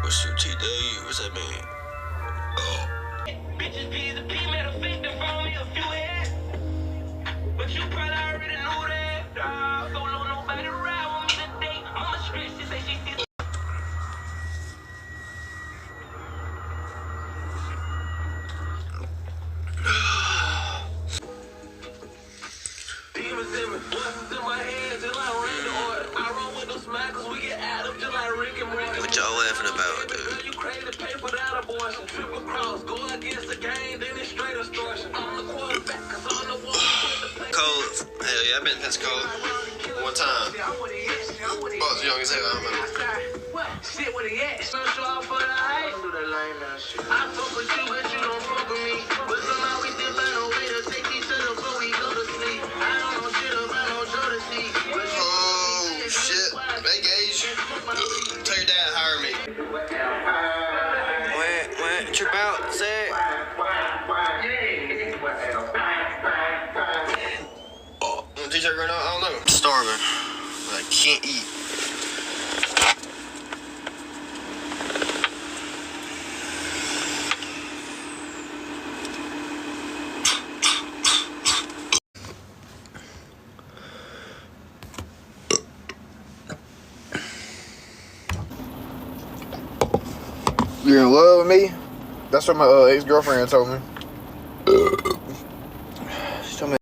What's UTW? What's that mean? Oh. Bitches be the P, matter of fact, they found me a few heads. But you probably already knew that. Don't let nobody ride with me today. Mama stress, she say she sees. Demons in me, voices in my head, just like Randy Orton. I run with them smackers, we get out of just like Rick and Morty. What y'all laughing about, dude? Girl, you crazy, pay for that abortion. Triple cross, go against the game, then it's straight extortion. I'm the quarterback, cause I'm the one who put the play. Cold. Hell yeah, I've been in Pensacola one time. I was young as hell, I don't remember. Shit with a yak, so show off for the hype. I fuck with you, but you don't fuck with me. But somehow we still find a way to take each other before we go to sleep. I don't know shit about no Jodeci. Oh shit. Hey Gage. Tell your dad hire me. When trip out, say it. Oh, t-shirt right now? I don't know. I'm starving. I can't eat. You're in love with me? That's what my ex-girlfriend told me.